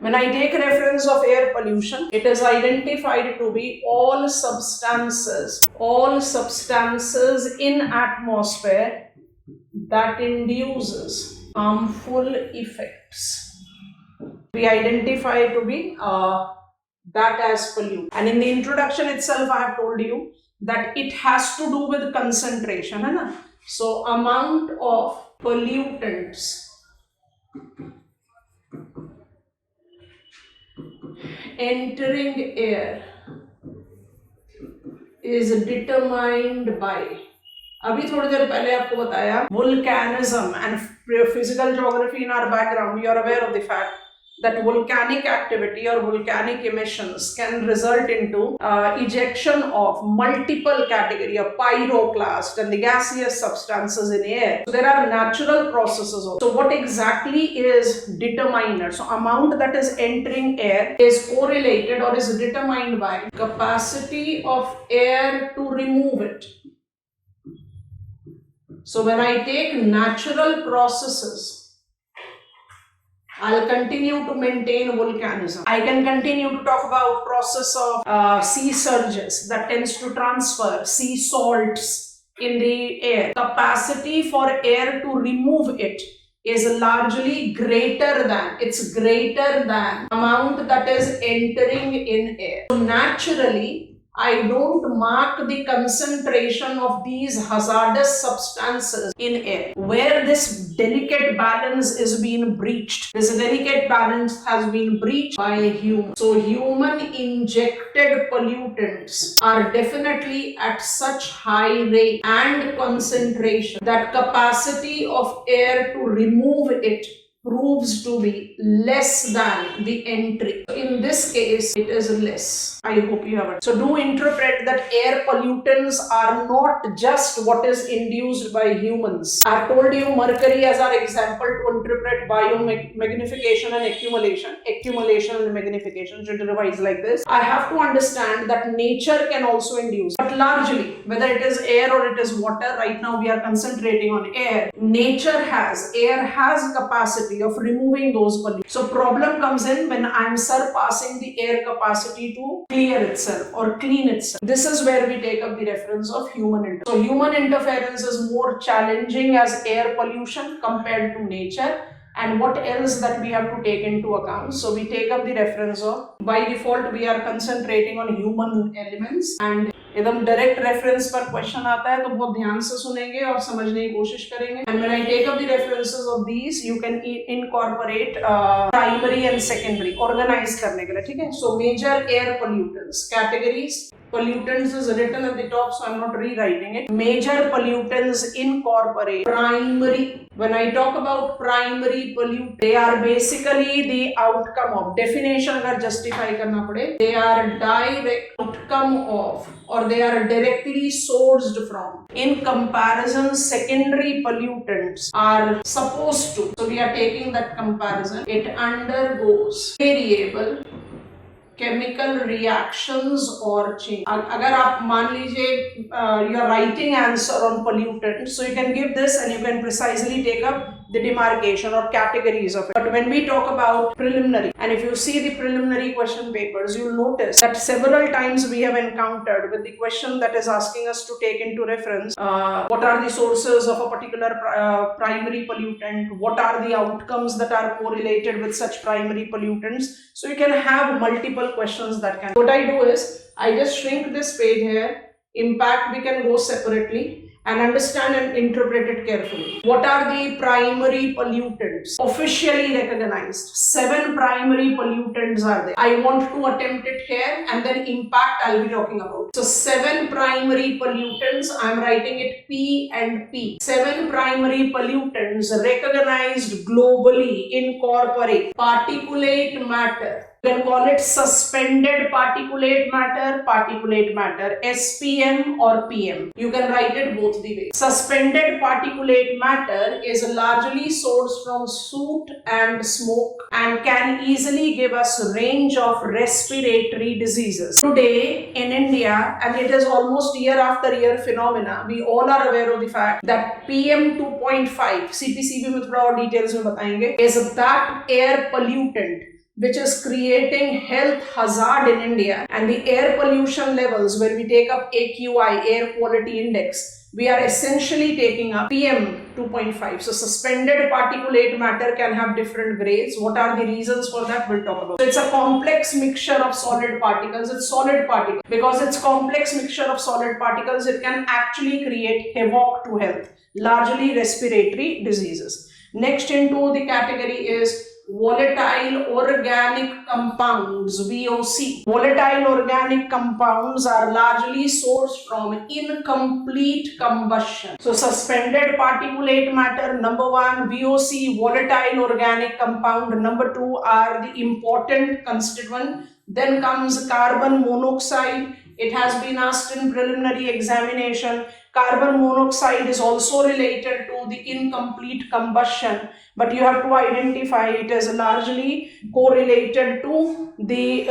When I take reference of air pollution, it is identified to be all substances in atmosphere that induces harmful effects. We identify to be that as pollutant. And in the introduction itself, I have told you that it has to do with concentration, है ना? So amount of pollutants entering air is determined by, अभी थोड़ी देर पहले आपको बताया volcanism and physical geography in our background. You are aware of the fact that volcanic activity or volcanic emissions can result into ejection of multiple category of pyroclast and the gaseous substances in air. So there are natural processes also. So what exactly is determined? So amount that is entering air is correlated or is determined by capacity of air to remove it. So when I take natural processes, I'll continue to maintain volcanism. I can continue to talk about process of sea surges that tends to transfer sea salts in the air. Capacity for air to remove it is largely greater than amount that is entering in air. So naturally, I don't mark the concentration of these hazardous substances in air. Where this delicate balance is being breached, this delicate balance has been breached by humans. So human injected pollutants are definitely at such high rate and concentration that capacity of air to remove it proves to be less than the entry. In this case, it is less. I hope you have it. So do interpret that air pollutants are not just what is induced by humans. I told you mercury as our example to interpret biomagnification and accumulation and magnification. Should revise like this. I have to understand that nature can also induce, but largely, whether it is air or it is water, right now we are concentrating on air. Air has capacity of removing those pollutants. So problem comes in when I am surpassing the air capacity to clear itself or clean itself. This is where we take up the reference of human interference. So human interference is more challenging as air pollution compared to nature. And what else that we have to take into account? So we take up the reference of, by default we are concentrating on human elements, and एकदम direct reference पर question आता है तो बहुत ध्यान से सुनेंगे और समझने की कोशिश करेंगे. And when I take up the references of these you can incorporate primary and secondary organise करने के लिए. ठीक है. So major air pollutants categories. Pollutants is written at the top, so I'm not rewriting it. Major pollutants incorporate primary. When I talk about primary pollutants, they are basically the outcome of, definition अगर justify करना पड़े, they are direct outcome of or they are directly sourced from. In comparison, secondary pollutants are supposed to, so we are taking that comparison, it undergoes variable chemical reactions or change. अगर आप मान लीजिए you are writing answer on pollutants, so you can give this and you can precisely take up the demarcation or categories of it. But when we talk about preliminary, and if you see the preliminary question papers, you'll notice that several times we have encountered with the question that is asking us to take into reference what are the sources of a particular primary pollutant, what are the outcomes that are correlated with such primary pollutants. So you can have multiple questions that can. What I do is I just shrink this page here. Impact we can go separately and understand and interpret it carefully. What are the primary pollutants officially recognized? 7 primary pollutants are there. I want to attempt it here and then impact I'll be talking about. So 7 primary pollutants, I'm writing it P and P. 7 primary pollutants recognized globally incorporate particulate matter. You can call it suspended particulate matter, SPM or PM. You can write it both the way. Suspended particulate matter is largely sourced from soot and smoke and can easily give us a range of respiratory diseases. Today in India, and it is almost year after year phenomena, we all are aware of the fact that PM 2.5, CPCB में थोड़ा और details में बताएंगे, is that air pollutant which is creating health hazard in India, and the air pollution levels, when we take up AQI, air quality index, we are essentially taking up PM 2.5. So suspended particulate matter can have different grades. What are the reasons for that? We'll talk about. So it's a complex mixture of solid particles. It's solid particles. Because it's complex mixture of solid particles, it can actually create havoc to health, largely respiratory diseases. Next into the category is volatile organic compounds, VOC. Volatile organic compounds are largely sourced from incomplete combustion. So suspended particulate matter, number one, VOC, volatile organic compound, number two are the important constituent. Then comes carbon monoxide. It has been asked in preliminary examination. Carbon monoxide is also related to the incomplete combustion, but you have to identify it as largely correlated to the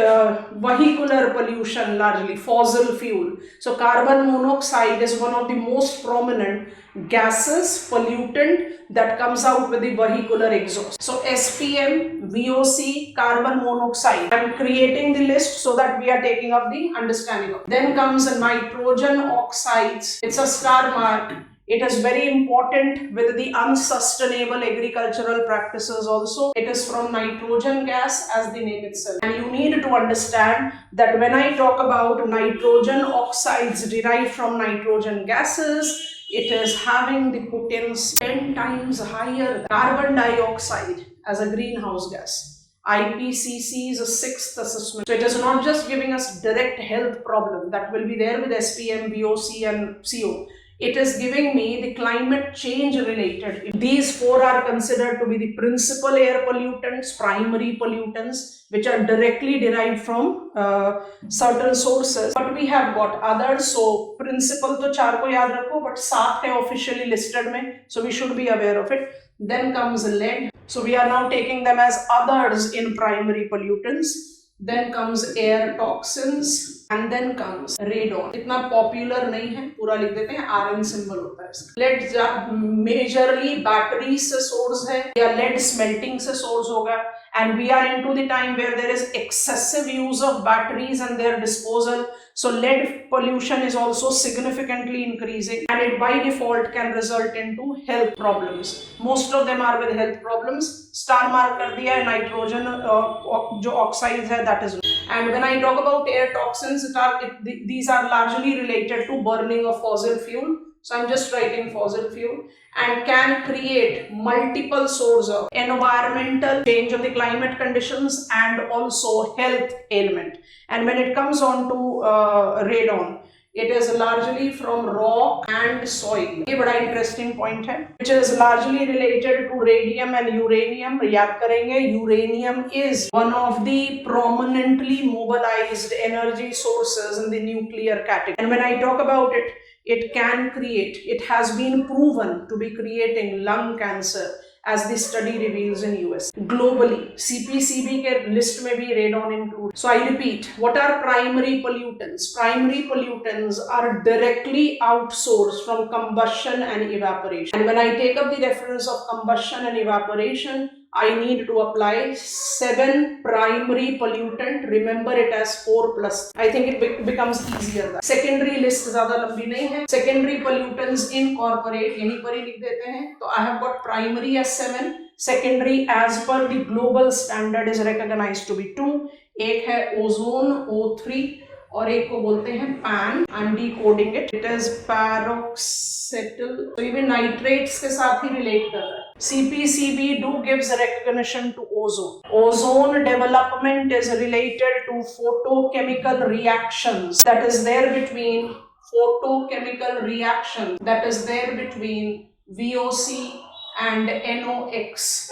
vehicular pollution, largely fossil fuel. So carbon monoxide is one of the most prominent gases, pollutant that comes out with the vehicular exhaust. So SPM, VOC, carbon monoxide. I am creating the list so that we are taking up the understanding of. Then comes nitrogen oxides. It's a star mark. It is very important with the unsustainable agricultural practices also. It is from nitrogen gas, as the name itself. And you need to understand that when I talk about nitrogen oxides derived from nitrogen gases, it is having the potency 10 times higher than carbon dioxide as a greenhouse gas. IPCC is a 6th assessment. So it is not just giving us direct health problem that will be there with SPM, VOC and CO. It is giving me the climate change related. These four are considered to be the principal air pollutants, primary pollutants, which are directly derived from certain sources. But we have got others. So principal to चार को याद रखो, but सात है officially listed में. So we should be aware of it. Then comes lead. So we are now taking them as others in primary pollutants. Then comes air toxins and then comes radon. इतना popular नहीं है, पूरा लिख देते हैं, RN symbol होता है इसका. लेड मेजरली बैटरी से सोर्स है या लेड स्मेल्टिंग से सोर्स होगा. And we are into the time where there is excessive use of batteries and their disposal. So lead pollution is also significantly increasing, and it by default can result into health problems. Most of them are with health problems. Star mark कर दिया है nitrogen जो oxides है, that is. And when I talk about air toxins, these are largely related to burning of fossil fuel. So I'm just writing fossil fuel, and can create multiple sources of environmental change of the climate conditions and also health ailment. And when it comes on to radon, it is largely from rock and soil. ये बड़ा interesting point है, which is largely related to radium and uranium. याद करेंगे, uranium is one of the prominently mobilized energy sources in the nuclear category. And when I talk about it, it can create, it has been proven to be creating lung cancer, as the study reveals in US. Globally, CPCB के list में भी radon included. So I repeat, what are primary pollutants? Primary pollutants are directly outsourced from combustion and evaporation. And when I take up the reference of combustion and evaporation, I need to apply 7 primary pollutant. Remember it as 4 plus. I think it becomes easier. Secondary list ज़्यादा लंबी नहीं है. Secondary pollutants incorporate, यहीं पर ही लिख देते हैं. तो I have got primary as 7. Secondary as per the global standard is recognized to be 2. एक है ozone O3 और एक को बोलते हैं PAN. I'm decoding it. It is paroxethyl. तो ये भी nitrates के साथ ही relate कर रहा है. CPCB gives recognition to ozone. Ozone development is related to photochemical reactions that is there between VOC and NOx.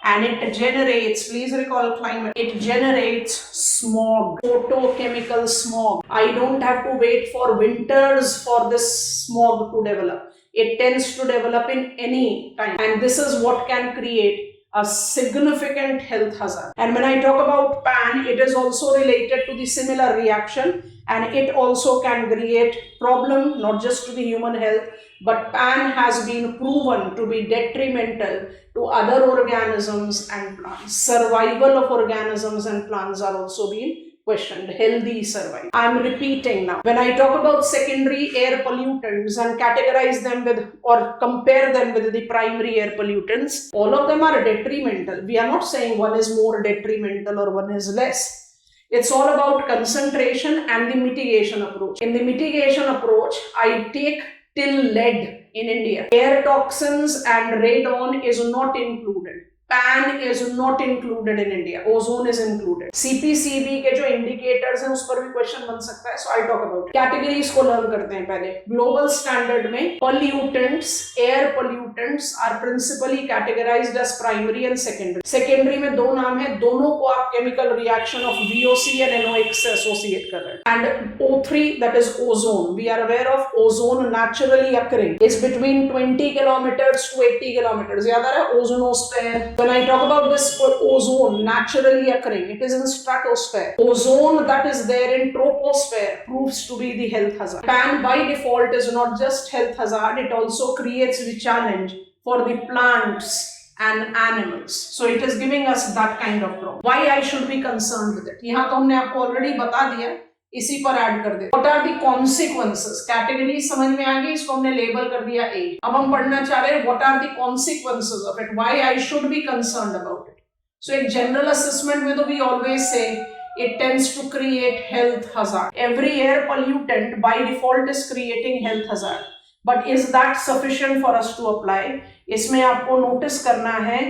And it generates, please recall climate, it generates smog, photochemical smog. I don't have to wait for winters for this smog to develop. It tends to develop in any time. And this is what can create a significant health hazard. And when I talk about PAN, it is also related to the similar reaction, and it also can create problem not just to the human health, but PAN has been proven to be detrimental to other organisms and plants. Survival of organisms and plants are also being questioned. Healthy survival. I'm repeating now. When I talk about secondary air pollutants and categorize them with or compare them with the primary air pollutants, all of them are detrimental. We are not saying one is more detrimental or one is less. It's all about concentration and the mitigation approach. In the mitigation approach, I take till lead in India. Air toxins and radon is not included. PAN is not included in India. Ozone is included. CPCB के जो indicators हैं उस पर भी question बन सकता है. So I talk about it. Categories को learn करते हैं पहले. Global standard में pollutants, air pollutants are principally categorized as primary and secondary. Secondary में दो नाम है, दोनों को आप chemical reaction of VOC and NOx से associate कर रहे हैं. And O3, that is ozone. We are aware of ozone naturally occurring is between 20 kilometers to 80 kilometers. याद आ रहा है ozonosphere. When I talk about this ozone naturally occurring, it is in stratosphere. Ozone that is there in troposphere proves to be the health hazard. PAN by default is not just health hazard, it also creates the challenge for the plants and animals. So it is giving us that kind of problem. Why I should be concerned with it? यहाँ तो हमने आपको already बता दिया, इसी पर add कर दे. What are the consequences? Category समझ में आ गई, इसको हमने लेबल कर दिया A. अब हम पढ़ना चाह रहे हैं what are the consequences of it? Why I should be concerned about it? So एक general assessment में तो we always say it tends to create health hazard. Every air pollutant by default is creating health hazard. But is that sufficient for us to apply? इसमें आपको notice करना है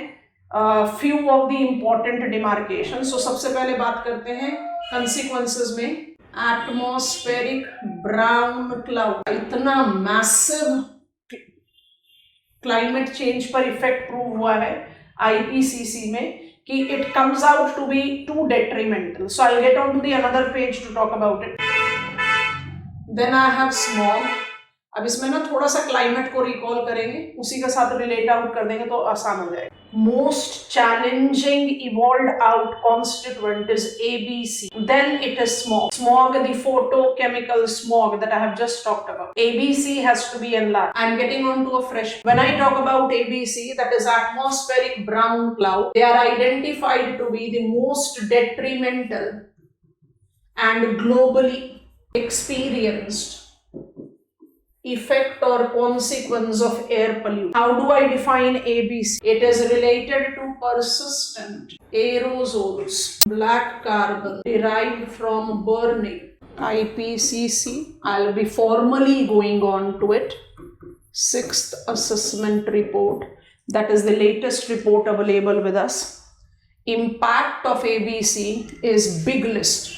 few of the important demarcations. So सबसे पहले बात करते हैं consequences में. एटमॉस्फेरिक ब्राउन क्लाउड इतना मैसिव क्लाइमेट चेंज पर इफेक्ट प्रूव हुआ है आईपीसीसी में कि it comes out to be too detrimental. So I will get on to the another page to talk about it. Then I have smog. अब इसमें ना थोड़ा सा क्लाइमेट को रिकॉल करेंगे, उसी के साथ रिलेट आउट कर देंगे तो आसान हो जाएगा. Most challenging evolved out constituent is ABC. Then it is smog. Smog, the photochemical smog that I have just talked about. ABC has to be enlarged. I am getting on to a fresh. When I talk about ABC, that is atmospheric brown cloud, they are identified to be the most detrimental and globally experienced effect or consequence of air pollution. How do I define ABC? It is related to persistent aerosols, black carbon derived from burning. IPCC, I'll be formally going on to it. 6th assessment report, that is the latest report available with us. Impact of ABC is big list.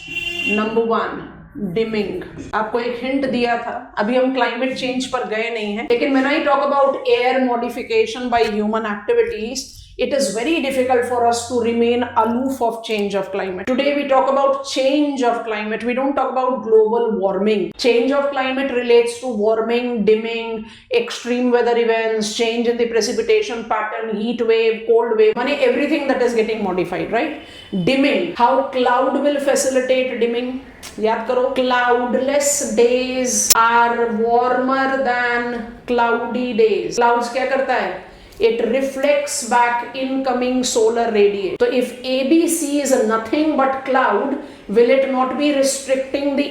Number 1, dimming. आपको एक hint दिया था, अभी हम climate change पर गए नहीं हैं, लेकिन when I talk about air modification by human activities, it is very difficult for us to remain aloof of change of climate. Today we talk about change of climate, we don't talk about global warming. Change of climate relates to warming, dimming, extreme weather events, change in the precipitation pattern, heat wave, cold wave, I mean everything that is getting modified, right? Dimming, how cloud will facilitate dimming. याद करो, cloudless days are warmer than cloudy days. Clouds क्या करता है? It reflects back incoming solar radiation. So if ABC is nothing but cloud, will it not be restricting the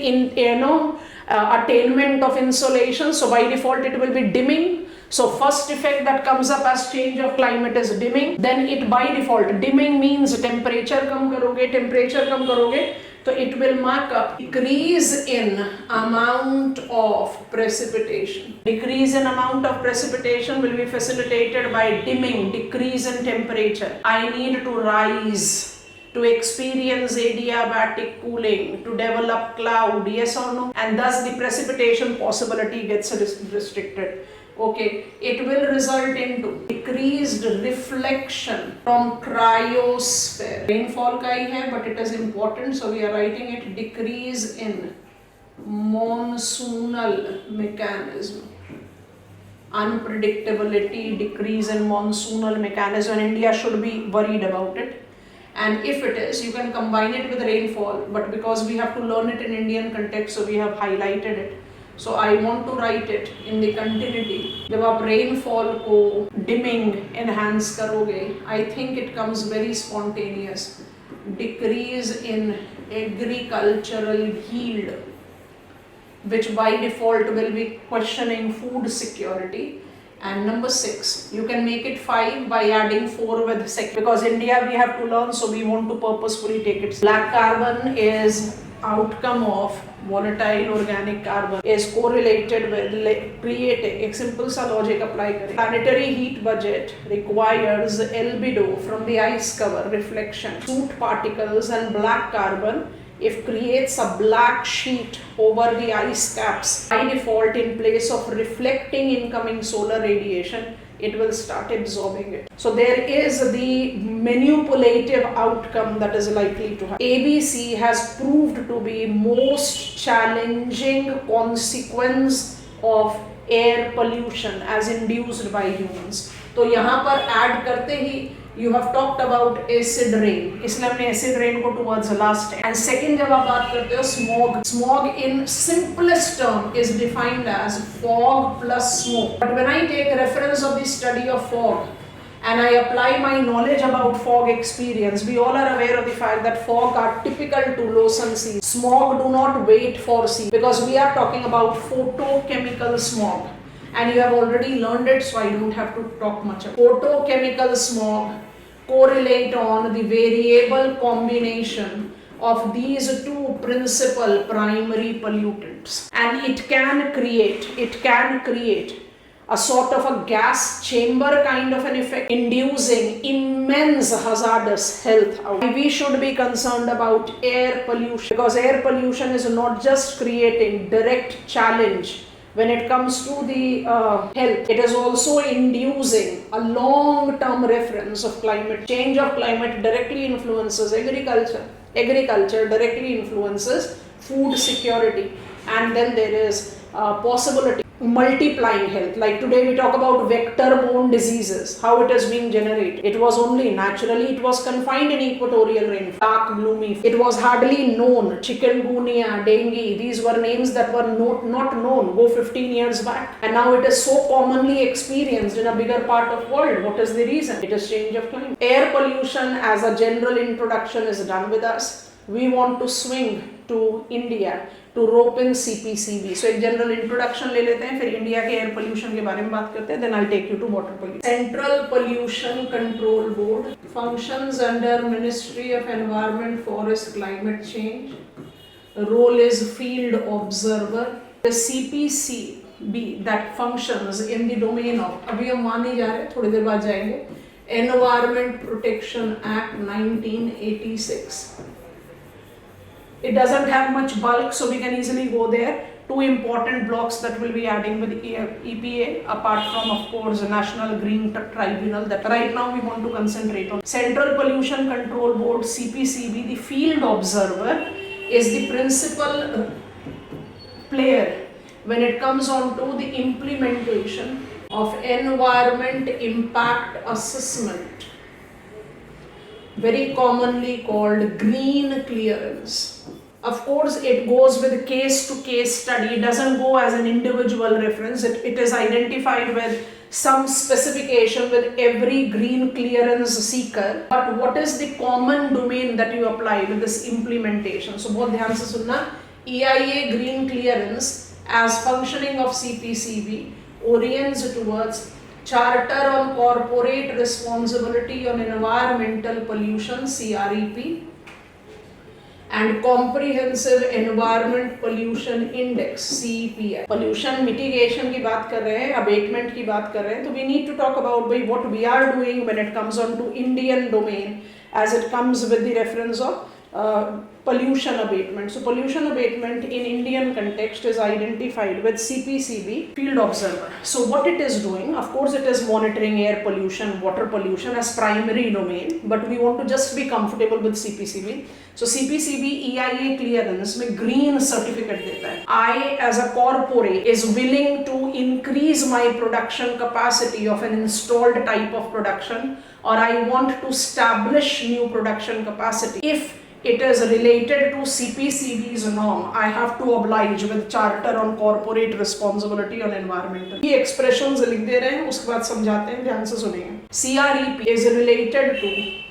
attainment of insolation? So by default it will be dimming. So first effect that comes up as change of climate is dimming. Then it by default, dimming means temperature कम करोगे, तो it will mark up decrease in amount of precipitation. Decrease in amount of precipitation will be facilitated by dimming, decrease in temperature. I need to rise to experience adiabatic cooling, to develop cloud, yes or no? And thus the precipitation possibility gets restricted. Okay, it will result into decreased reflection from cryosphere. Rainfall का ही है, but it is important, so we are writing it. Decrease in monsoonal mechanism. Unpredictability, decrease in monsoonal mechanism. India should be worried about it. And if it is, you can combine it with rainfall, but because we have to learn it in Indian context, so we have highlighted it. So I want to write it in the continuity. जब आप rainfall को dimming enhance करोगे, I think it comes very spontaneous. Decrease in agricultural yield, which by default will be questioning food security. And number 6, you can make it 5 by adding 4 with 6, because India we have to learn, so we want to purposefully take it. Black carbon is outcome of volatile organic carbon, is correlated with creating, एक simple सा logic apply करें. Planetary heat budget requires albedo from the ice cover, reflection, soot particles and black carbon. If creates a black sheet over the ice caps, by default in place of reflecting incoming solar radiation, it will start absorbing it. So there is the manipulative outcome that is likely to happen. ABC has proved to be most challenging consequence of air pollution as induced by humans. तो यहाँ पर add करते ही you have talked about acid rain, इसलिए हमने acid rain को towards the last है. And second, जब आप बात करते हो smog, smog in simplest term is defined as fog plus smoke. But when I take reference of the study of fog and I apply my knowledge about fog experience, we all are aware of the fact that fog are typical to low sun seas. Smog do not wait for sea, because we are talking about photochemical smog. And you have already learned it, so I don't have to talk much about it. Photochemical smog correlate on the variable combination of these two principal primary pollutants, and it can create a sort of a gas chamber kind of an effect, inducing immense hazardous health outcomes. We should be concerned about air pollution, because air pollution is not just creating direct challenge when it comes to the health, it is also inducing a long-term reference of climate change. Of climate directly influences agriculture directly influences food security, and then there is possibility multiplying health. Like today we talk about vector-borne diseases, how it is being generated. It was only naturally, it was confined in equatorial rainfall, dark gloomy. It was hardly known. Chikungunya, dengue, these were names that were not known go 15 years back, and now it is so commonly experienced in a bigger part of world. What is the reason? It is change of climate. Air pollution as a general introduction is done with us. We want to swing to India to rope in CPCB. So एक general introduction ले लेते हैं, फिर India के air pollution के बारे में बात करते हैं, then I'll take you to water pollution. Central Pollution Control Board functions under Ministry of Environment, Forest, Climate Change. Role is field observer. The CPCB that functions in the domain of, अभी हम वहाँ नहीं जा रहे, थोड़ी देर बाद जाएंगे, Environment Protection Act 1986. It doesn't have much bulk, so we can easily go there. Two important blocks that will be adding with EPA, apart from, of course, the National Green Tribunal that right now we want to concentrate on. Central Pollution Control Board, CPCB, the field observer, is the principal player when it comes on to the implementation of environment impact assessment, very commonly called green clearance. Of course, it goes with case-to-case study. It doesn't go as an individual reference. It is identified with some specification with every green clearance seeker. But what is the common domain that you apply with this implementation? So, बहुत ध्यान से सुनना. EIA green clearance as functioning of CPCB orients towards Charter on Corporate Responsibility on Environmental Pollution (CREP) and Comprehensive Environment Pollution Index (CEPI). Pollution mitigation की बात कर रहे हैं, abatement की बात कर रहे हैं, तो we need to talk about what we are doing when it comes on to Indian domain as it comes with the reference of pollution abatement. So pollution abatement in Indian context is identified with CPCB field observer. So what it is doing, of course it is monitoring air pollution, water pollution as primary domain, but we want to just be comfortable with CPCB. So CPCB EIA clearance में green certificate देता है. I as a corporate is willing to increase my production capacity of an installed type of production, or I want to establish new production capacity if it is related to CPCB's norm. I have to oblige with Charter on Corporate Responsibility on Environmental. ये expressions लिख दे रहे हैं, उसके बाद समझाते हैं, ध्यान से सुनिए. CREP is related to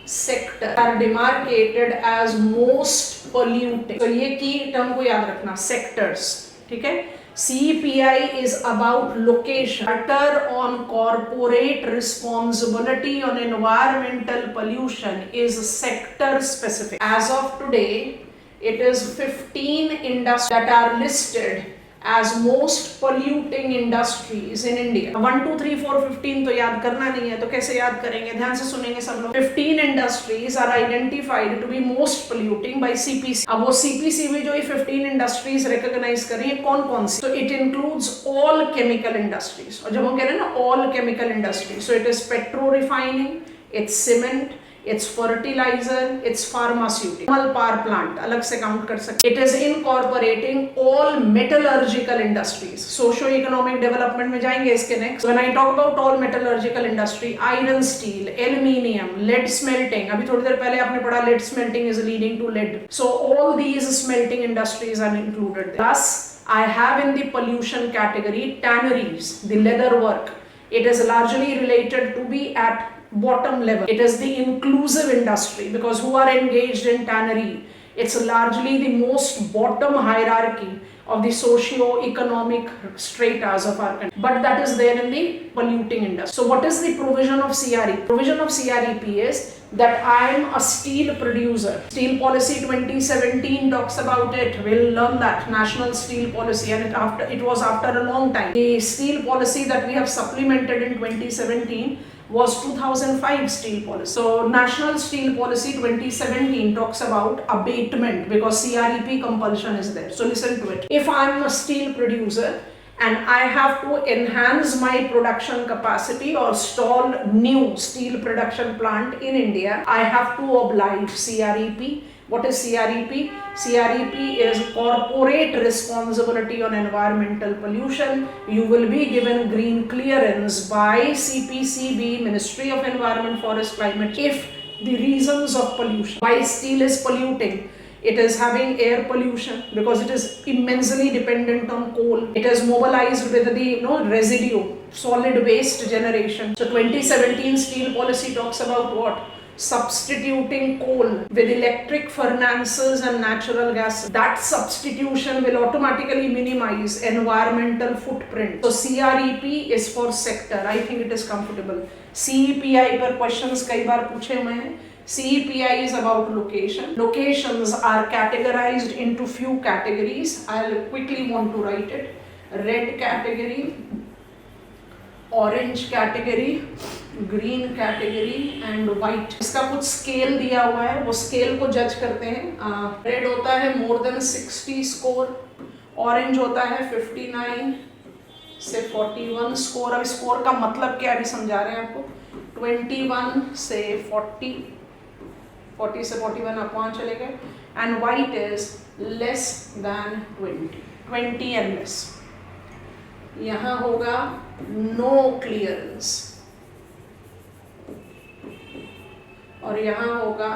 sector are demarcated as most polluting. तो ये की term को याद रखना, sectors, ठीक है. CEPI is about location. Charter on Corporate Responsibility on Environmental Pollution is sector specific. As of today, it is 15 industries that are listed as most polluting industries in India. 1, 2, 3, 4, 15 तो याद करना नहीं है, तो कैसे याद करेंगे? ध्यान से सुनेंगे सब लोग. 15 industries are identified to be most polluting by CPC. अब वो CPC में जो ये 15 industries recognize कर रही है, कौन कौन सी? So it includes all chemical industries. और जब हम कह रहे हैं ना all chemical industries, so it is petro refining, it's cement, it's fertilizer, it's pharmaceutical, power plant अलग से काउंट कर सकते. It is incorporating all metallurgical industries. Socio-economic development में जाएंगे इसके next. When I talk about all metallurgical industry, iron, steel, aluminium, lead smelting. अभी थोड़ी देर पहले आपने पढ़ा lead smelting is leading to lead. So all these smelting industries are included. Plus, I have in the pollution category tanneries, the leather work. It is largely related to be at bottom level. It is the inclusive industry because who are engaged in tannery, it's largely the most bottom hierarchy of the socio-economic stratas of our country. But that is there in the polluting industry. So what is the provision of CREP? Provision of CREP is that I am a steel producer. Steel Policy 2017 talks about it. We'll learn that. National Steel Policy, and it was after a long time. The steel policy that we have supplemented in 2017 was 2005 steel policy. So National Steel Policy 2017 talks about abatement because CREP compulsion is there. So listen to it. If I am a steel producer and I have to enhance my production capacity or install new steel production plant in India, I have to oblige CREP. What is CREP? CREP is corporate responsibility on environmental pollution. You will be given green clearance by CPCB, Ministry of Environment, Forest, Climate, if the reasons of pollution. Why steel is polluting? It is having air pollution because it is immensely dependent on coal. It is mobilized with the residue, solid waste generation. So 2017 steel policy talks about what? Substituting coal with electric furnaces and natural gas. That substitution will automatically minimize environmental footprint. So CREP is for sector. I think it is comfortable. CEPI पर questions कई बार पूछे हुए हैं. CEPI is about location. Locations are categorized into few categories. I'll quickly want to write it. Red category, orange category, green category and white. इसका कुछ scale दिया हुआ है, वो स्केल को जज करते हैं. रेड होता है मोर देन 60 स्कोर, ऑरेंज होता है 59 से 41 स्कोर. अब स्कोर का मतलब क्या अभी समझा रहे हैं आपको. 21 से 40, 40 से 41 आप वहाँ चले गए. And white is less than 20 and less. यहाँ होगा नो क्लियरेंस और यहाँ होगा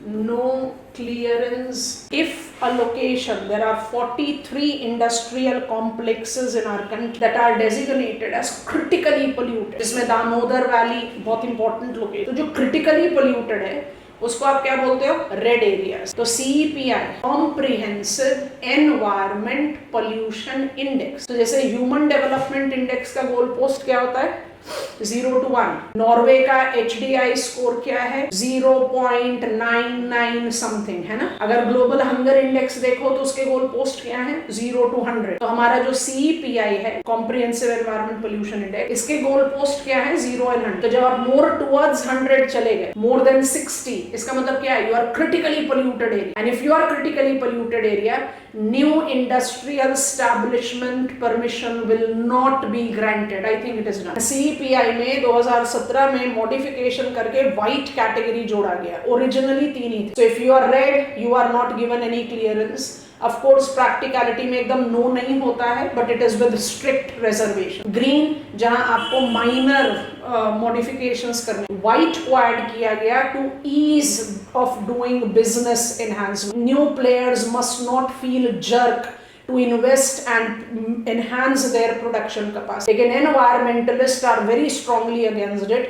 no clearance. If a location, there are 43 industrial complexes in our country that are designated as critically polluted. इसमें दामोदर वैली बहुत important location. तो जो critically polluted है उसको आप क्या बोलते हो? Red areas. तो CEPI comprehensive environment pollution index. तो जैसे ह्यूमन डेवलपमेंट इंडेक्स का गोल पोस्ट क्या होता है? 0 to 1. नॉर्वे का HDI स्कोर क्या है? 0.99 समथिंग है ना. अगर ग्लोबल हंगर इंडेक्स देखो तो उसके गोल पोस्ट क्या है? 0 to 100. तो हमारा जो CEPI है कॉम्प्रिहेंसिव एनवायरमेंट पोल्यूशन इंडेक्स, इसके गोल पोस्ट क्या है? 0 and 100. तो जब आप मोर टुवर्ड्स 100 चले गए, मोर देन 60, इसका मतलब क्या है? You are critically polluted area. And if you are critically polluted area, new industrial establishment permission will not be granted. I think it is done. CEPI में 2017 में मॉडिफिकेशन करके white category जोड़ा गया. Originally 3 ही थे. So if you are red, you are not given any clearance. Of course practicality में एकदम no नहीं होता है, but it is with strict reservation. Green जहां आपको माइनर मॉडिफिकेशंस करने। व्हाइट को ऐड किया गया to ease of doing business enhancement. New players must not feel jerk to invest and enhance their production capacity. लेकिन environmentalists are very strongly against it.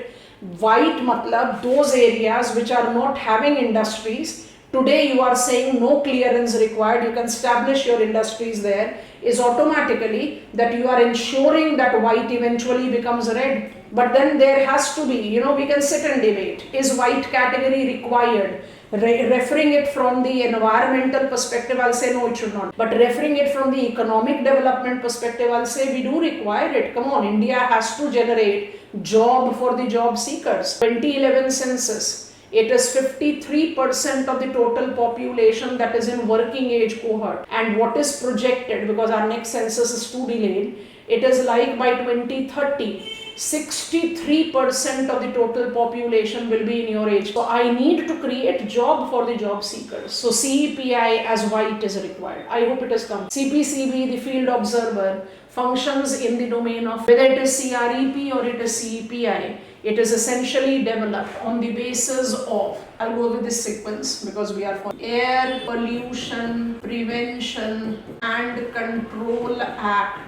White matlab those areas which are not having industries. Today you are saying no clearance required, you can establish your industries there, is automatically that you are ensuring that white eventually becomes red. But then there has to be, we can sit and debate, is white category required? Referring it from the environmental perspective, I'll say no, it should not. But referring it from the economic development perspective, I'll say we do require it. Come on, India has to generate job for the job seekers. 2011 census, it is 53% of the total population that is in working age cohort. And what is projected, because our next census is too delayed, it is like by 2030, 63% of the total population will be in your age. So I need to create job for the job seekers. So CEPI as white is required. I hope it has come. CPCB, the field observer, functions in the domain of whether it is CREP or it is CEPI. It is essentially developed on the basis of, I'll go with this sequence because we are for Air Pollution Prevention and Control Act.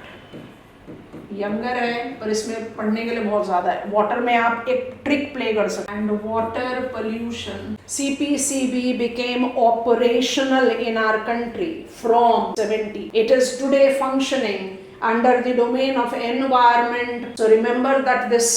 Younger है पर इसमें पढ़ने के लिए बहुत ज्यादा है। Water में आप एक ट्रिक प्ले कर सकते हैं। And water pollution, CPCB became operational in our country from 70. It is today functioning under the domain of environment. So remember that this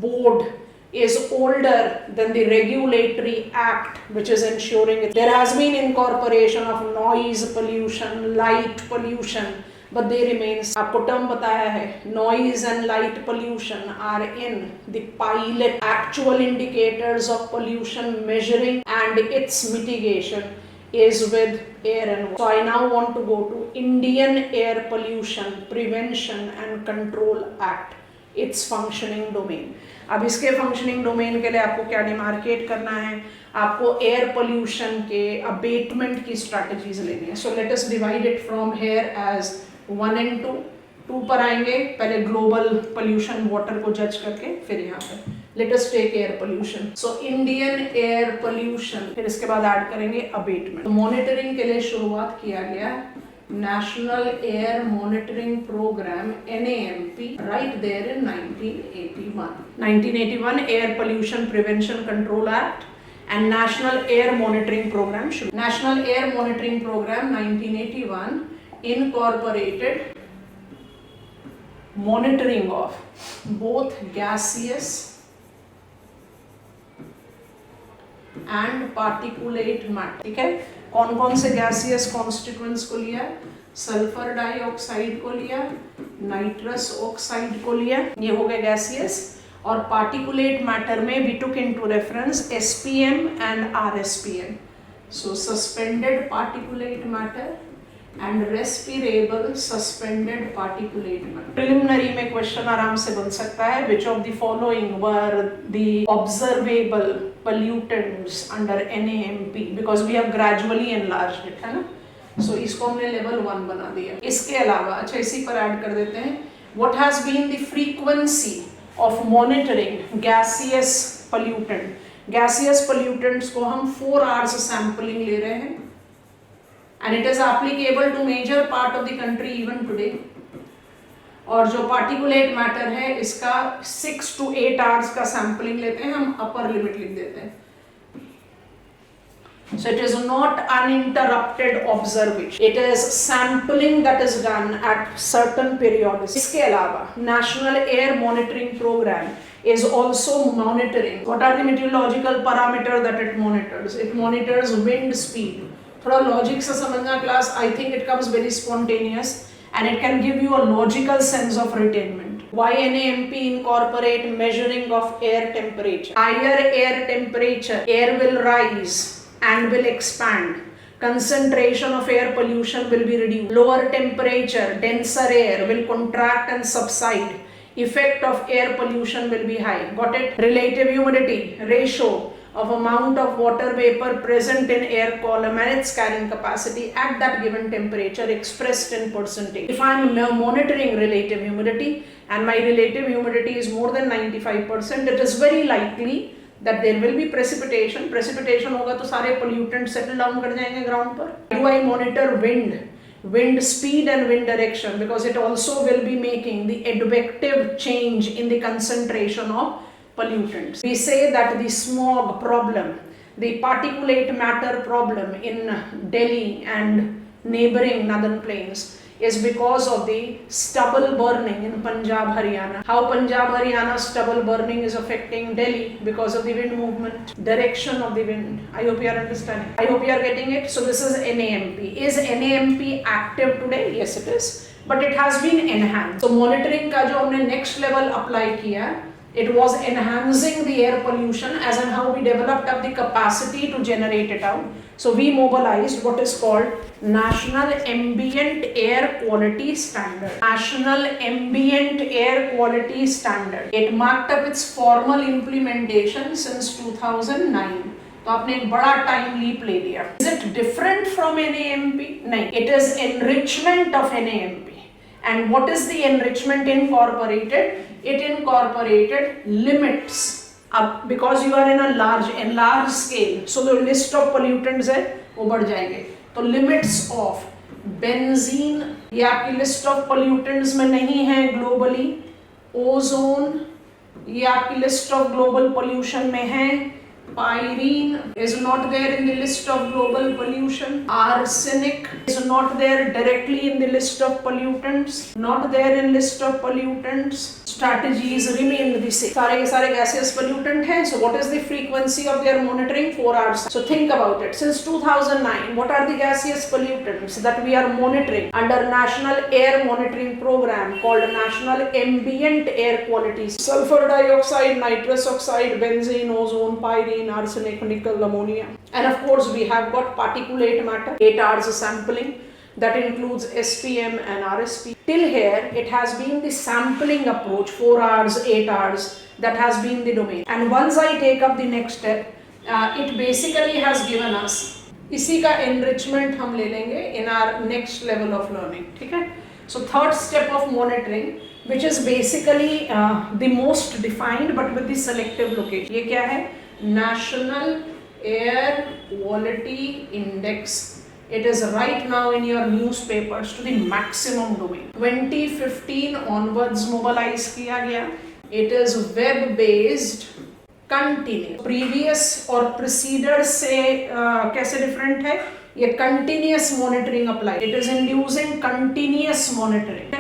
board is older than the regulatory act which is ensuring it. There has been incorporation of noise pollution, light pollution, but they remains. आपको term बताया है, noise and light pollution are in the pilot actual indicators of pollution measuring and its mitigation is with air and water. So I now want to go to Indian Air Pollution Prevention and Control Act, its functioning domain. अब इसके functioning domain के लिए आपको क्या demarcate करना है, आपको air pollution के अबेटमेंट की स्ट्रैटेजीज लेनी है। So let us divide it from here as 1 and 2. 2 पर आएंगे, पहले ग्लोबल पोल्यूशन वाटर को जज करके, फिर यहाँ पे let us take air pollution. So Indian air pollution, फिर इसके बाद ऐड करेंगे अबेटमेंट। मॉनिटरिंग के लिए शुरुआत किया गया national air monitoring programme NAMP right there in 1981. 1981 air pollution prevention control act and National Air Monitoring Program. National Air Monitoring Program 1981 incorporated monitoring of both gaseous and particulate matter. ठीक है, कौन कौन से गैसियस कॉन्स्टिट्यूएंट्स को लिया? Sulphur dioxide को लिया, nitrous oxide को लिया, ये हो गए गैसियस। और पार्टिकुलेट मैटर में we took into reference SPM and RSPM. So suspended particulate matter and respirable suspended particulate matter. Preliminary में क्वेश्चन आराम से बन सकता है, which of the following were the observable pollutants under NAMP, because we have gradually enlarged it, है ना। So इसको हमने लेवल 1 बना दिया। इसके अलावा अच्छा इसी पर ऐड कर देते हैं, what has been the frequency of monitoring gaseous pollutant. Gaseous pollutants को हम 4 hours सैम्पलिंग ले रहे हैं and it is applicable to major part of the country even today. और जो पार्टिकुलेट मैटर है इसका 6 to 8 hours का सैम्पलिंग लेते हैं, हम अपर लिमिट लिख देते हैं। So it is not uninterrupted observation. It is sampling that is done at certain periods. इसके अलावा National Air Monitoring Program is also monitoring. What are the meteorological parameters that it monitors? It monitors wind speed. थोड़ा logic से समझना class, I think it comes very spontaneous and it can give you a logical sense of retainment. Why NAMP incorporate measuring of air temperature? Higher air temperature, air will rise and will expand. Concentration of air pollution will be reduced. Lower temperature, denser air will contract and subside. Effect of air pollution will be high. Got it? Relative humidity ratio. of amount of water vapor present in air column and its carrying capacity at that given temperature expressed in percentage. If I am monitoring relative humidity and my relative humidity is more than 95%, it is very likely that there will be precipitation. Precipitation होगा तो सारे pollutants settle down कर जाएंगे ground पर. Do I monitor wind speed and wind direction, because it also will be making the advective change in the concentration of pollutants. We say that the smog problem, the particulate matter problem in Delhi and neighboring northern plains is because of the stubble burning in Punjab, Haryana. How Punjab, Haryana stubble burning is affecting Delhi because of the wind movement, direction of the wind. I hope you are understanding. I hope you are getting it. So this is NAMP. Is NAMP active today? Yes, it is. But it has been enhanced. So monitoring का जो हमने next level apply किया, it was enhancing the air pollution as in how we developed up the capacity to generate it out. So we mobilized what is called National Ambient Air Quality Standard. National Ambient Air Quality Standard. It marked up its formal implementation since 2009. तो आपने एक बड़ा time leap ले लिया. Is it different from NAMP? नहीं. It is enrichment of NAMP. And what is the enrichment incorporated? It incorporated limits. अब because you are in a large scale, so the list of pollutants है वो बढ़ जाएंगे. तो limits of benzene ये आपकी list of pollutants में नहीं है globally. Ozone ये आपकी list of global pollution में है. Pyrene is not there in the list of global pollution. Arsenic is not there directly in the list of pollutants. Not there in list of pollutants. Strategies remain the same. सारे के सारे gaseous pollutant हैं. So what is the frequency of their monitoring? 4 hours. So think about it. Since 2009, what are the gaseous pollutants that we are monitoring under National Air Monitoring Program called National Ambient Air Quality? Sulfur dioxide, nitrous oxide, benzene, ozone, pyrene, arsenic, nickel, ammonia. And of course we have got particulate matter. 8 hours sampling. That includes SPM and RSP. Till here, it has been the sampling approach, 4 hours, 8 hours, that has been the domain. And once I take up the next step, it basically has given us, इसी का enrichment हम ले लेंगे in our next level of learning, ठीक है? So third step of monitoring, which is basically the most defined but with the selective location. ये क्या है? National Air Quality Index. It is right now in your newspapers to the maximum domain. 2015 onwards mobilize किया गया. It is web based, continuous. Previous और preceded से कैसे different है? ये continuous monitoring apply. It is inducing continuous monitoring.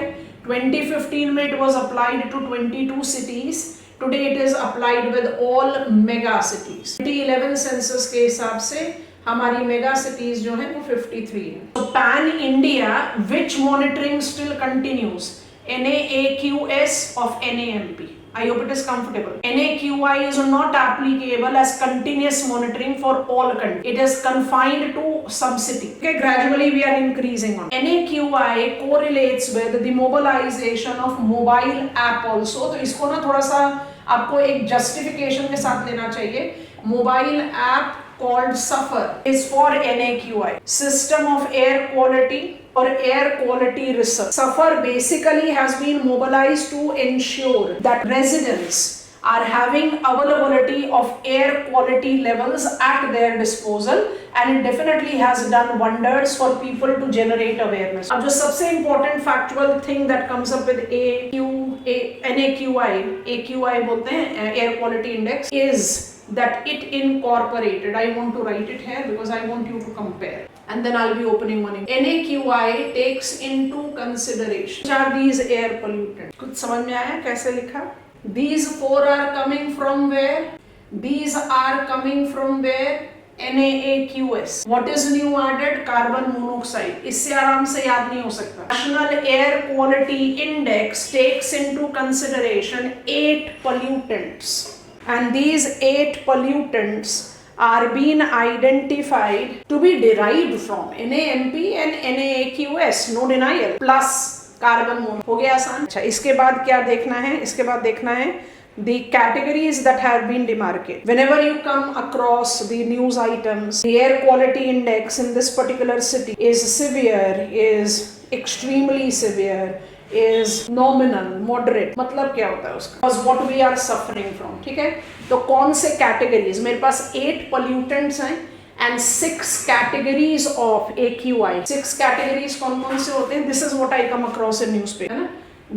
2015 में it was applied to 22 cities. Today it is applied with all mega cities. 2011 census के हिसाब से हमारी मेगा सिटीज जो है वो 53 है. So pan India, which monitoring still continues? NAAQS of NAMP. I hope it is comfortable. NAQI is not applicable as continuous monitoring for all countries. It is confined to sub-city. Okay, gradually we are increasing on. NAQI correlates with the mobilization of mobile app also. तो इसको ना थोड़ा सा आपको एक justification के साथ लेना चाहिए. Mobile app called SUFFER is for NAQI, System of Air Quality or Air Quality Research. SUFFER basically has been mobilized to ensure that residents are having availability of air quality levels at their disposal, and it definitely has done wonders for people to generate awareness. अब जो सबसे important factual thing that comes up with NAQI, AQI बोलते हैं Air Quality Index, is that it incorporated, I want to write it here because I want you to compare, and then I'll be opening one. NAQI takes into consideration which are these air pollutants. कुछ समझ में आया कैसे लिखा? These 4 are coming from where? These are coming from where? NAAQS. What is new added? Carbon monoxide. इससे आराम से याद नहीं हो सकता. National Air Quality Index takes into consideration 8 pollutants. And these 8 pollutants are being identified to be derived from NAMP and NAAQS, no denial, plus carbon mono. हो गया आसान. अच्छा, इसके बाद क्या देखना है? इसके बाद देखना है the categories that have been demarcated. Whenever you come across the news items, the air quality index in this particular city is severe, is extremely severe, is nominal, moderate, मतलब क्या होता है उसका? Because what we are suffering from, ठीक है? तो कौन से categories? मेरे पास 8 pollutants हैं and 6 categories of AQI. 6 categories कौन से होते हैं? This is what I come across in newspaper, है ना?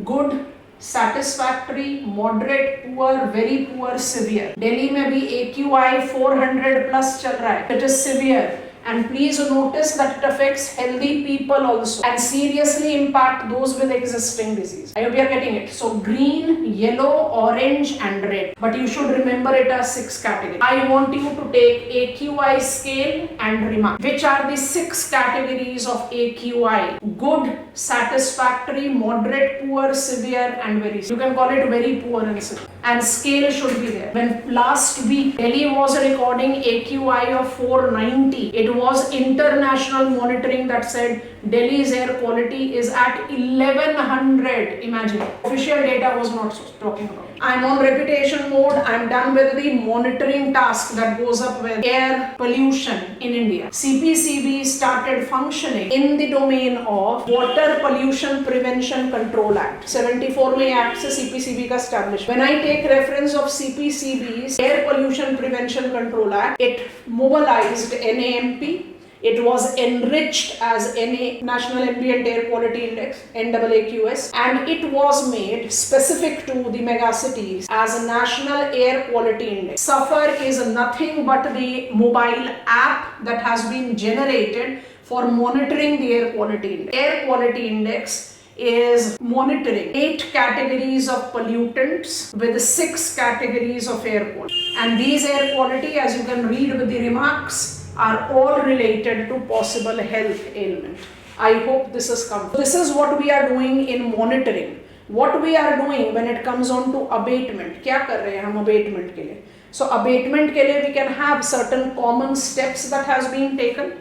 Good, satisfactory, moderate, poor, very poor, severe. Delhi में भी AQI 400 plus चल रहा है. It is severe. And please notice that it affects healthy people also and seriously impact those with existing disease. I hope you are getting it. So green, yellow, orange and red. But you should remember it as 6 categories. I want you to take AQI scale and remark. Which are the 6 categories of AQI? Good, satisfactory, moderate, poor, severe and very severe. You can call it very poor and severe. And scale should be there. When last week Delhi was recording AQI of 490, it was international monitoring that said Delhi's air quality is at 1100. Imagine. Official data was not talking about. I'm on repetition mode. I'm done with the monitoring task that goes up with air pollution in India. CPCB started functioning in the domain of Water Pollution Prevention Control Act. 74 में act से CPCB का established. When I take reference of CPCB's Air Pollution Prevention Control Act, it mobilized NAMP. It was enriched as National Ambient Air Quality Index, NAAQS, and it was made specific to the megacities as a National Air Quality Index. SAFAR is nothing but the mobile app that has been generated for monitoring the air quality index. Air quality index is monitoring 8 categories of pollutants with 6 categories of air quality. And these air quality, as you can read with the remarks, are all related to possible health ailment. I hope this has come. This is what we are doing in monitoring. What we are doing when it comes on to abatement. क्या कर रहे हैं हम abatement के लिए? So abatement के लिए we can have certain common steps that has been taken.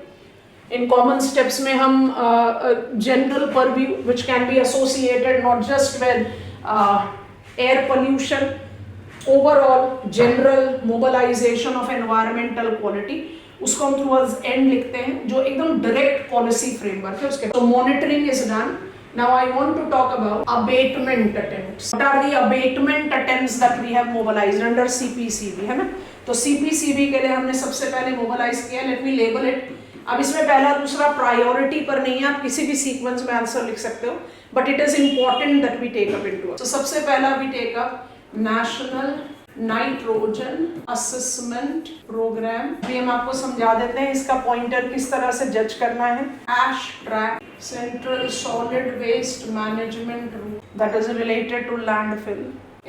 In common steps में हम general purview which can be associated not just with air pollution, overall general mobilization of environmental quality, उसको हम towards end लिखते हैं जो एकदम direct policy framework है उसके. So monitoring is done. Now I want to talk about abatement attempts. What are the abatement attempts that we have mobilized under CPCB, है ना? तो CPCB के लिए हमने सबसे पहले mobilize किया. Let me label it. अब इसमें पहला दूसरा प्रायोरिटी पर नहीं है, आप किसी भी सीक्वेंस में आंसर लिख सकते हो, but it is important that we take up into. तो सबसे पहला we take up national nitrogen assessment programme. भी हम आपको समझा देते हैं इसका पॉइंटर किस तरह से जज करना है. Ash track central solid waste management rule that is related to landfill.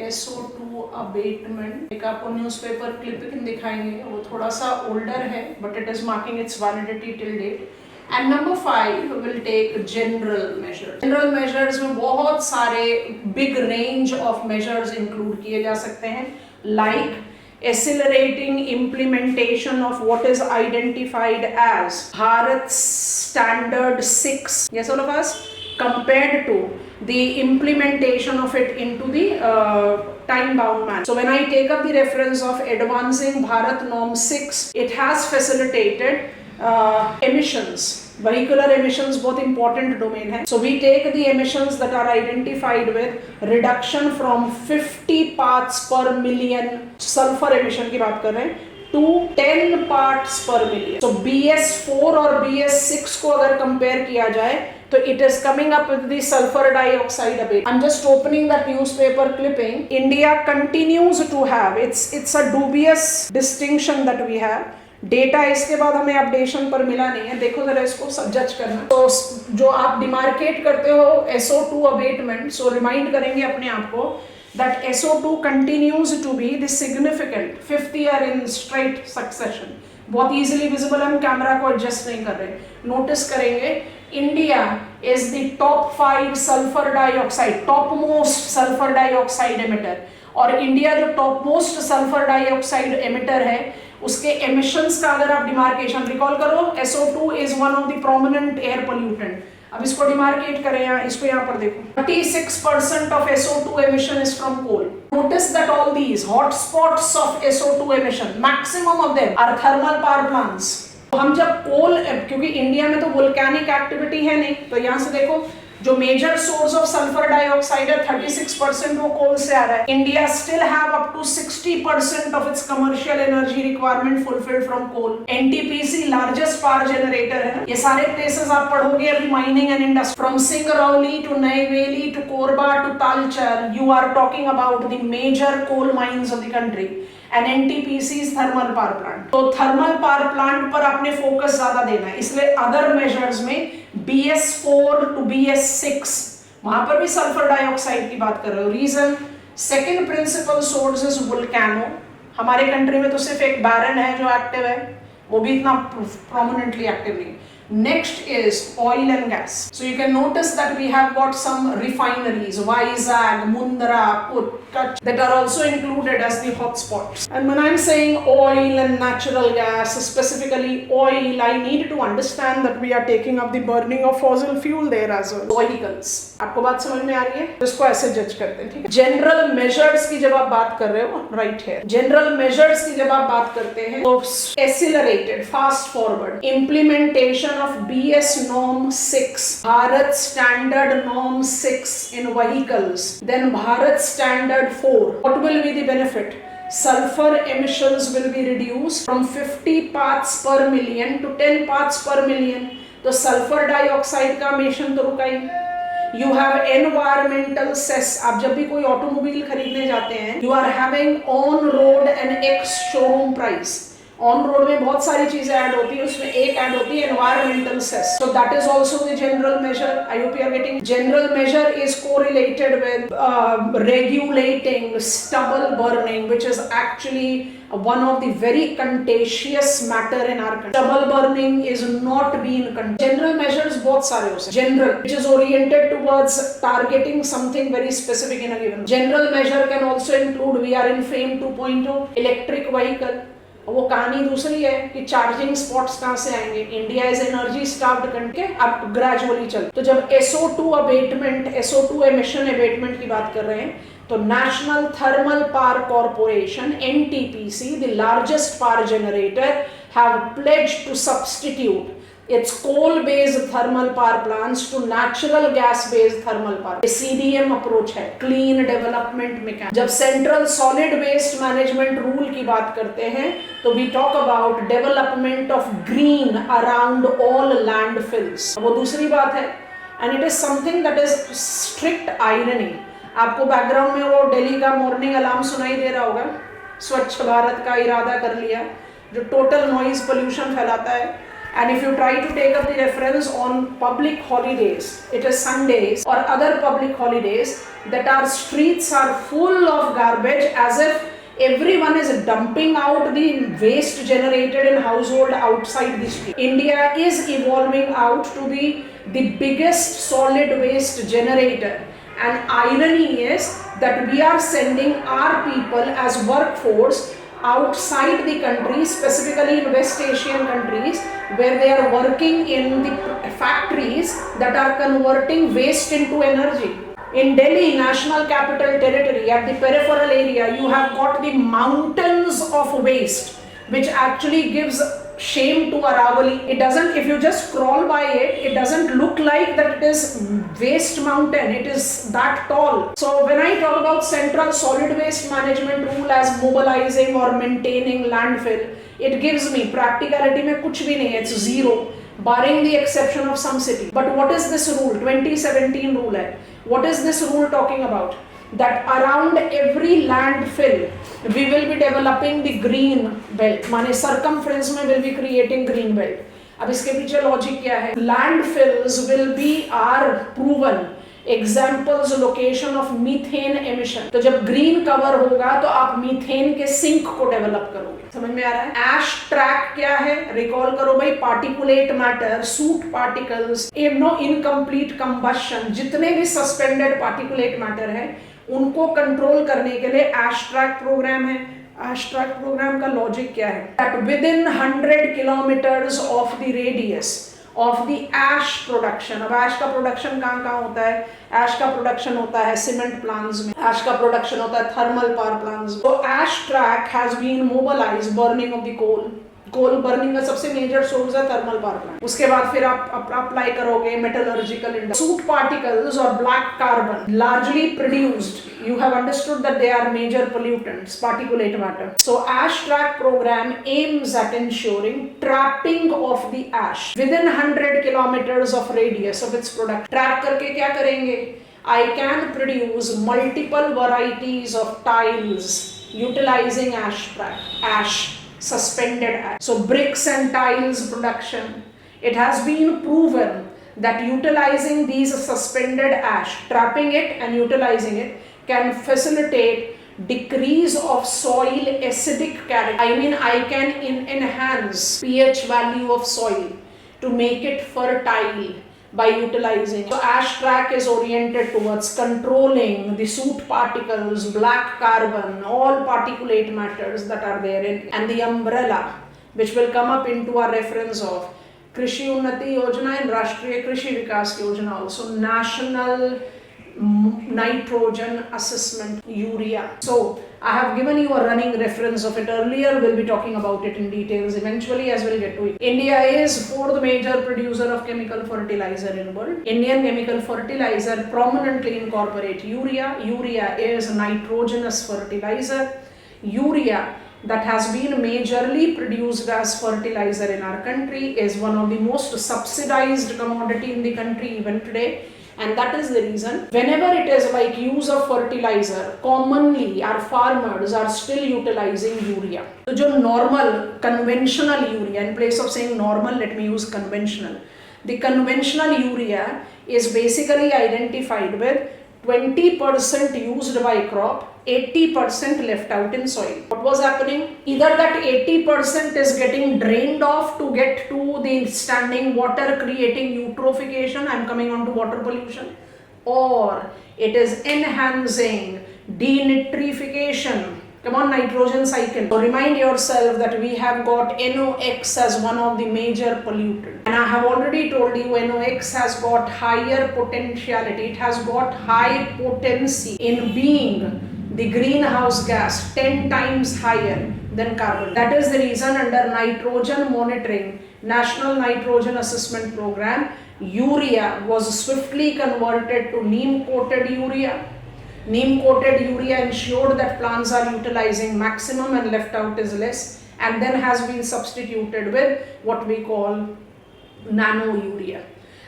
SO2 abatement. एक आपको न्यूज़पेपर क्लिपिंग दिखाएंगे, वो थोड़ा सा ओल्डर है but it is marking its validity till date. And number 5 will take general measures. General measures में बहुत सारे big range of measures include किए जा सकते हैं, like accelerating implementation of what is identified as Bharat Standard 6. Yes, all of us, compared to the implementation of it into the time-bound manner. So when I take up the reference of advancing Bharat Norm 6, it has facilitated emissions. Vehicular emissions बहुत important domain है. So we take the emissions that are identified with reduction from 50 parts per million sulfur emission की बात कर रहे हैं to 10 parts per million. So BS4 और BS6 को अगर compare किया जाए तो it is coming up with the sulfur dioxide abatement. I'm just opening that newspaper clipping. India continues to have, it's a dubious distinction that we have. Data इसके बाद हमें updation पर मिला नहीं है. देखो जरा इसको जज करना. तो जो आप डिमार्केट करते हो SO2 अबेटमेंट, सो रिमाइंड करेंगे अपने आप को that SO2 continues to be the significant 5th year in straight succession. बहुत easily visible, हम कैमरा को एडजस्ट नहीं कर रहे. नोटिस करेंगे India is the top 5 sulphur dioxide, top most sulphur dioxide emitter. और इंडिया जो top most sulphur dioxide emitter है उसके एमिशंस का अगर आप डिमार्केशन रिकॉल करो, SO2 is one of the prominent air pollutant. अब इसको डिमार्केट करें, इसको यहाँ पर देखो, 36% of SO2 emission is from coal. Notice that all these hotspots of SO2 emission, maximum of them are thermal power plants. हम जब कोल, क्योंकि इंडिया में तो वोल्केनिक एक्टिविटी है नहीं, तो यहाँ से देखो जो major source of sulphur dioxide है 36% वो कोल से आ रहा है. India still have up to 60% of its commercial energy requirement fulfilled from coal. NTPC largest power generator है. ये सारे प्लेसेस आप पढ़ोगे अभी, mining and industry, from Singrauli to Neyveli to Korba to Talcher, you are talking about the major coal mines of the country and NTPC thermal power plant. तो thermal power plant पर आपने focus ज्यादा देना है, इसलिए अदर मेजर्स में BS4 टू BS6 वहां पर भी सल्फर डाइऑक्साइड की बात कर रहे हो. Region, second principal source is volcano. हमारे कंट्री में तो सिर्फ एक बैरन है जो एक्टिव है, वो भी इतना प्रोमिनेंटली एक्टिव नहीं. Next is oil and gas. So you can notice that we have got some refineries, Vizag, Mundra, Kutch, that are also included as the hotspots. And when I'm saying oil and natural gas, specifically oil, I need to understand that we are taking up the burning of fossil fuel there as well. Vehicles. आपको बात समझ में आ रही है? इसको ऐसे जज करते हैं, ठीक है? General measures की जब आप बात कर रहे हो, right here. General measures की जब आप बात करते हैं, तो accelerated, fast forward, implementation of BS norm 6, Bharat standard norm 6 in vehicles, then Bharat standard 4. What will be the benefit? Sulfur emissions will be reduced from 50 parts per million to 10 parts per million. तो sulphur dioxide का emission तो रुका ही. You have environmental cess. आप जब भी कोई automobile खरीदने जाते हैं, you are having on road and ex showroom price. On road में बहुत सारी चीजें ऐड होती है, उसमें एक ऐड होती है environmental cess. So that is also the general measure. I hope you are getting. General measure is correlated with regulating stubble burning, which is actually one of the very contagious matter in our country. Stubble burning is not being controlled. General measures बहुत सारे हो सकते हैं. General, which is oriented towards targeting something very specific in a given. General measure can also include, we are in FAME 2.0, electric vehicle. वो कहानी दूसरी है कि चार्जिंग स्पॉट्स कहाँ से आएंगे. India is energy starved country, अब ग्रेजुअली चल. तो जब SO2 abetment, SO2 emission abetment की बात कर रहे हैं, तो national thermal power corporation NTPC, the largest power generator, have pledged to substitute its coal-based thermal power plants to natural gas-based thermal power. CDM approach है, clean development mechanism. जब central solid waste management rule की बात करते हैं, तो we talk about development of green around all landfills. वो दूसरी बात है, and it is something that is strict irony. आपको बैकग्राउंड में वो दिल्ली का मॉर्निंग अलार्म सुनाई दे रहा होगा, स्वच्छ भारत का इरादा कर लिया, जो टोटल नॉइज पोल्यूशन फैलाता है. And if you try to take up the reference on public holidays, it is Sundays or other public holidays, that our streets are full of garbage, as if everyone is dumping out the waste generated in household outside the street. India is evolving out to be the biggest solid waste generator. And irony is that we are sending our people as workforce outside the country, specifically in West Asian countries, where they are working in the factories that are converting waste into energy. In Delhi, National Capital Territory, at the peripheral area, you have got the mountains of waste, which actually gives shame to Aravali. It doesn't, if you just scroll by it, it doesn't look like that it is waste mountain. It is that tall. So when I talk about central solid waste management rule as mobilizing or maintaining landfill, it gives me practicality में कुछ भी नहीं है. It's zero, barring the exception of some city. But what is this rule? 2017 rule है. What is this rule talking about? That around every landfill we will be developing the green belt. माने circumference में will be creating green belt. अब इसके पीछे logic क्या है? Landfills will be are proven examples location of methane emission. तो जब green cover होगा तो आप मीथेन के सिंक को डेवलप करोगे. समझ में आ रहा है? Ash track क्या है? रिकॉल करो भाई, particulate matter, soot particles, incomplete combustion, जितने भी suspended particulate matter है उनको कंट्रोल करने के लिए एश ट्रैक प्रोग्राम है. एश ट्रैक प्रोग्राम का लॉजिक क्या है? That within 100 kilometers of the radius of the ash production. अब ash का production कहाँ कहाँ होता है? ash का production होता है cement plants में, ash का production होता है thermal power plants में. So ash track has been mobilized, burning of the coal. Coal burning का सबसे मेजर सोर्स है थर्मल पावर प्लांट. उसके बाद फिर आप अप्लाई करोगे मेटलर्जिकल इंडस्ट्री. सूट पार्टिकल्स और black carbon largely produced. You have understood that they are major pollutants, particulate matter. So ash track program aims at ensuring trapping of the ash within 100 kilometers of radius of its product. Trap करके क्या करेंगे? I can produce multiple varieties of tiles utilizing ash track. Ash. Suspended ash. So bricks and tiles production. It has been proven that utilizing these suspended ash, trapping it and utilizing it, can facilitate decrease of soil acidic character. I mean, I can enhance pH value of soil to make it fertile by utilizing. So ash track is oriented towards controlling the soot particles, black carbon, all particulate matters that are there in, and the umbrella which will come up into our reference of Krishi Unnati Yojana and Rashtriya Krishi Vikas Yojana, also National Nitrogen Assessment Urea. So I have given you a running reference of it earlier. We'll be talking about it in details eventually as we'll get to it. India is fourth major producer of chemical fertilizer in the world. Indian chemical fertilizer prominently incorporate urea. Urea is nitrogenous fertilizer. Urea that has been majorly produced as fertilizer in our country is one of the most subsidized commodity in the country even today. And that is the reason whenever it is like use of fertilizer, commonly our farmers are still utilizing urea. So जो normal conventional urea, in place of saying normal, let me use conventional. The conventional urea is basically identified with 20% used by crop, 80% left out in soil. What was happening? Either that 80% is getting drained off to get to the standing water, creating eutrophication. I'm coming on to water pollution. Or it is enhancing denitrification. Come on, nitrogen cycle. So remind yourself that we have got NOx as one of the major pollutants. And I have already told you NOx has got higher potentiality. It has got high potency in being the greenhouse gas 10 times higher than carbon. That is the reason under nitrogen monitoring, National Nitrogen Assessment Program, urea was swiftly converted to neem-coated urea. Neem-coated urea ensured that plants are utilizing maximum and left out is less, and then has been substituted with what we call nano urea.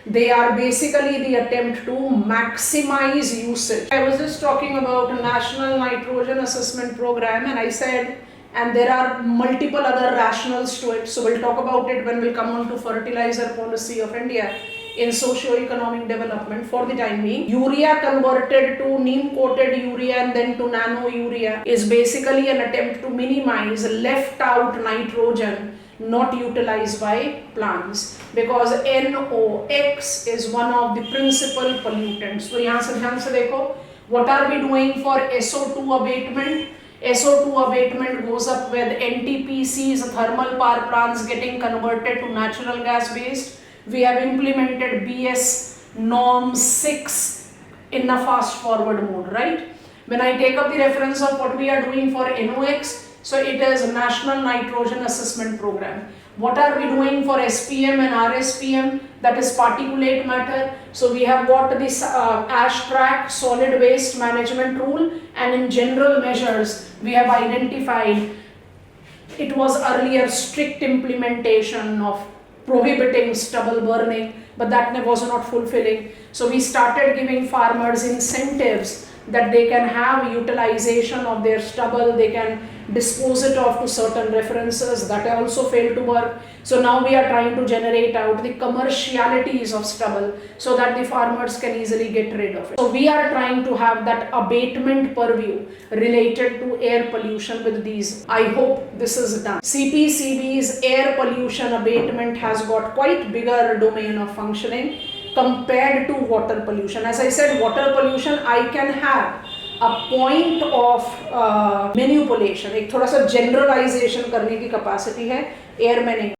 They are basically the attempt to maximize usage. I was just talking about a National Nitrogen Assessment Program, and I said, and there are multiple other rationals to it, so we'll talk about it when we'll come on to fertilizer policy of India in socio-economic development. For the time being, urea converted to neem-coated urea and then to nano urea is basically an attempt to minimize left out nitrogen not utilized by plants, because NOx is one of the principal pollutants. So यहाँ से ध्यान से देखो, what are we doing for SO2 abatement? SO2 abatement goes up with NTPCs, thermal power plants getting converted to natural gas based. We have implemented BS norm 6 in a fast forward mode, right? When I take up the reference of what we are doing for NOx, so it is a National Nitrogen Assessment Program. What are we doing for SPM and RSPM? That is particulate matter. So we have got this ash track, solid waste management rule, and in general measures we have identified. It was earlier strict implementation of prohibiting stubble burning, but that was not fulfilling. So we started giving farmers incentives that they can have utilization of their stubble, they can dispose it off to certain references. That also failed to work. So now we are trying to generate out the commercialities of stubble so that the farmers can easily get rid of it. So we are trying to have that abatement purview related to air pollution with these. I hope this is done. CPCB's air pollution abatement has got quite bigger domain of functioning compared to water pollution. As I said, water pollution I can have a point of manipulation, एक थोड़ा सा generalization करने की capacity है, air में नहीं.